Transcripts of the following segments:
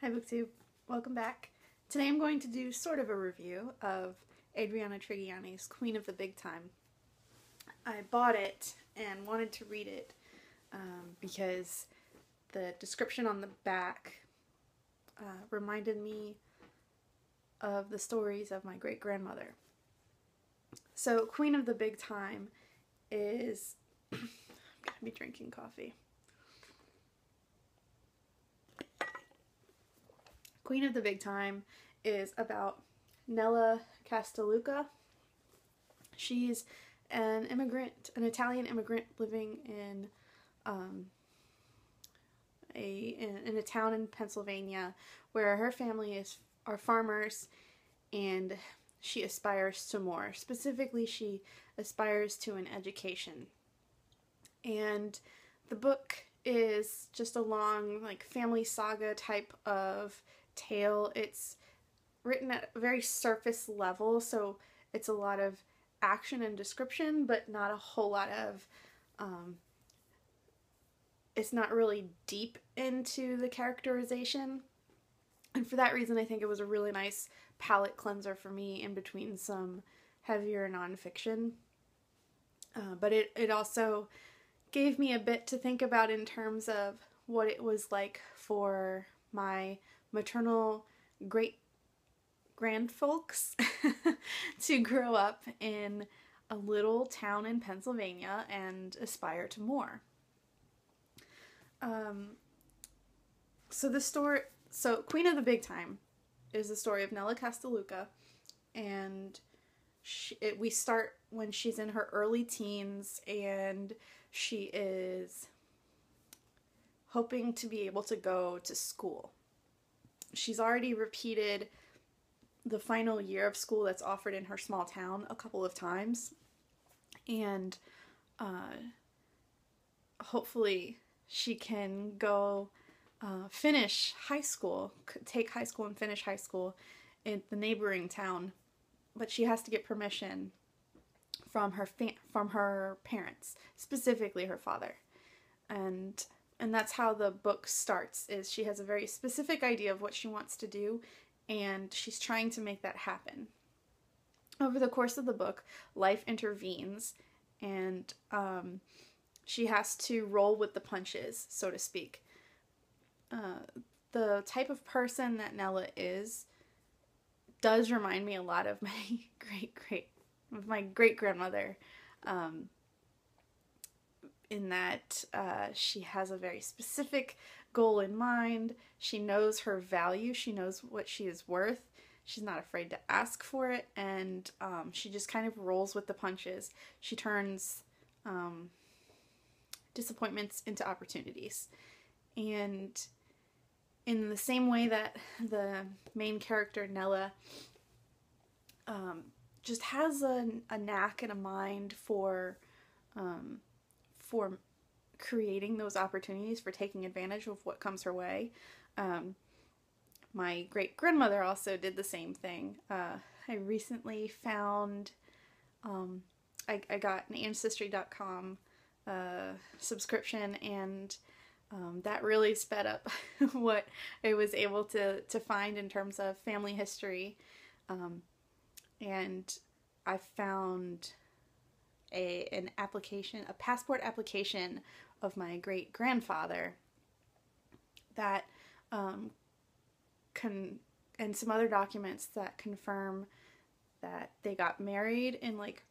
Hi BookTube, welcome back. Today I'm going to do sort of a review of Adriana Trigiani's Queen of the Big Time. I bought it and wanted to read it because the description on the back reminded me of the stories of my great-grandmother. So Queen of the Big Time is... I'm going to be drinking coffee. Queen of the Big Time is about Nella Castellucca. She's an immigrant, an Italian immigrant living in a town in Pennsylvania where her family are farmers, and she aspires to more. Specifically, she aspires to an education. And the book is just a long, like, family saga type of tale. It's written at a very surface level, so it's a lot of action and description, but not a whole lot of it's not really deep into the characterization, and for that reason I think it was a really nice palate cleanser for me in between some heavier nonfiction, but it also gave me a bit to think about in terms of what it was like for my maternal great-grandfolks to grow up in a little town in Pennsylvania and aspire to more. So Queen of the Big Time is the story of Nella Castellucca, and we start when she's in her early teens and she is hoping to be able to go to school. She's already repeated the final year of school that's offered in her small town a couple of times, and hopefully she can go finish high school, take high school and finish high school in the neighboring town, but she has to get permission from her parents, specifically her father. And that's how the book starts, is she has a very specific idea of what she wants to do, and she's trying to make that happen. Over the course of the book, life intervenes, and she has to roll with the punches, so to speak. The type of person that Nella is does remind me a lot of my great-grandmother, in that she has a very specific goal in mind. She knows her value. She knows what she is worth. She's not afraid to ask for it, and she just kind of rolls with the punches. She turns disappointments into opportunities. And in the same way that the main character, Nella, just has a knack and a mind for creating those opportunities, for taking advantage of what comes her way. My great-grandmother also did the same thing. I recently found, I got an Ancestry.com subscription, and that really sped up what I was able to find in terms of family history. And I found a passport application of my great-grandfather that and some other documents that confirm that they got married in like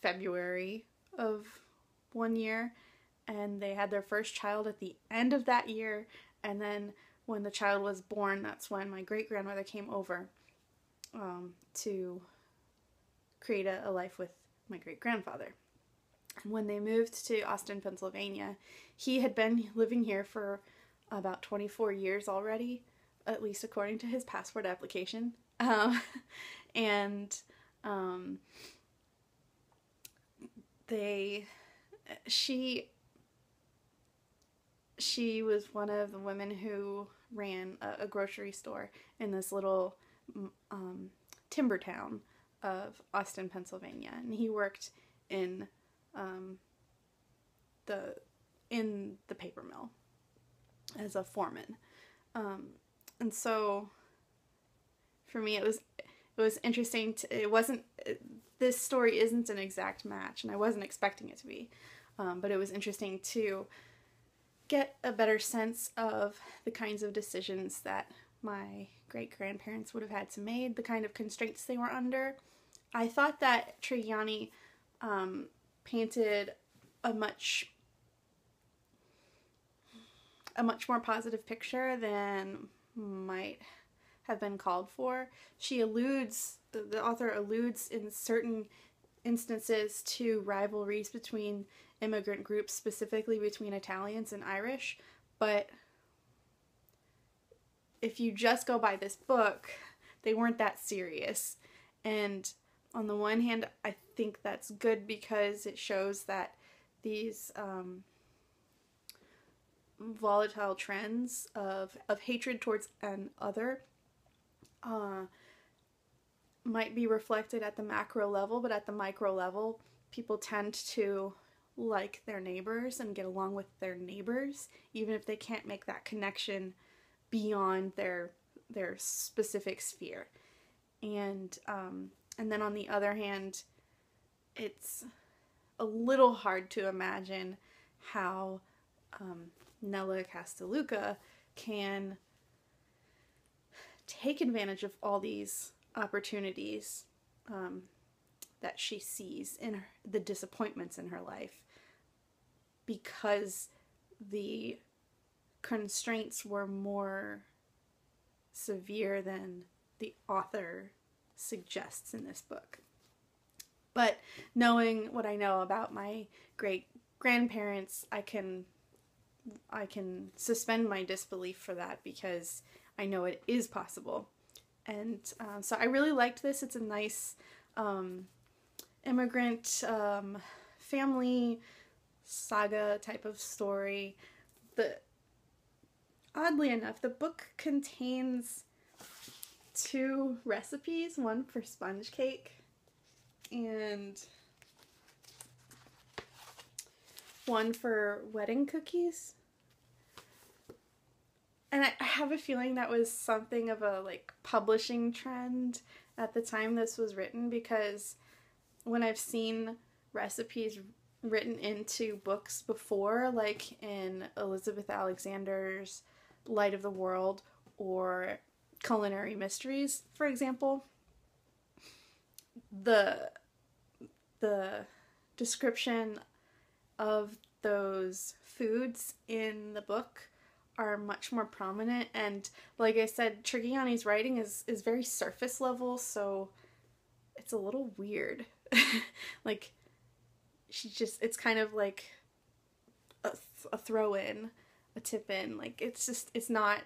February of one year, and they had their first child at the end of that year, and then when the child was born, that's when my great-grandmother came over to create a life with my great-grandfather. And when they moved to Austin, Pennsylvania, he had been living here for about 24 years already, at least according to his passport application. She was one of the women who ran a grocery store in this little timber town of Austin, Pennsylvania, and he worked in the paper mill as a foreman. And so for me, it was interesting it wasn't, this story isn't an exact match, and I wasn't expecting it to be, but it was interesting to get a better sense of the kinds of decisions that my great-grandparents would have had to make, the kind of constraints they were under. I thought that Trigiani painted a much more positive picture than might have been called for. The author alludes in certain instances to rivalries between immigrant groups, specifically between Italians and Irish, but if you just go by this book, they weren't that serious. And on the one hand, I think that's good because it shows that these volatile trends of hatred towards an other might be reflected at the macro level, but at the micro level, people tend to like their neighbors and get along with their neighbors, even if they can't make that connection beyond their specific sphere. And then on the other hand, it's a little hard to imagine how Nella Castellucca can take advantage of all these opportunities that she sees in the disappointments in her life, because the constraints were more severe than the author suggests in this book. But knowing what I know about my great-grandparents, I can suspend my disbelief for that, because I know it is possible. And so I really liked this. It's a nice immigrant family saga type of story. Oddly enough, the book contains 2 recipes, one for sponge cake and one for wedding cookies. And I have a feeling that was something of a publishing trend at the time this was written, because when I've seen recipes written into books before, like in Elizabeth Alexander's Light of the World or Culinary Mysteries, for example, the description of those foods in the book are much more prominent, and like I said, Trigiani's writing is very surface level, so it's a little weird. It's kind of like a throw-in, a tip-in, it's not,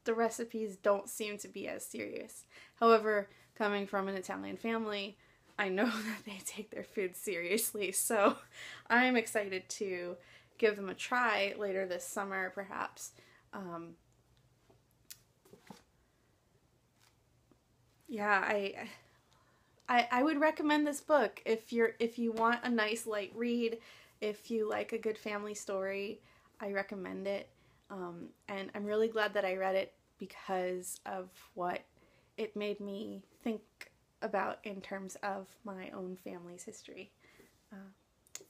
the recipes don't seem to be as serious. However, coming from an Italian family, I know that they take their food seriously, so I'm excited to give them a try later this summer, perhaps. I would recommend this book if you want a nice light read, if you like a good family story. I recommend it, and I'm really glad that I read it because of what it made me think about in terms of my own family's history.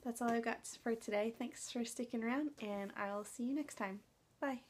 That's all I've got for today. Thanks for sticking around, and I'll see you next time. Bye.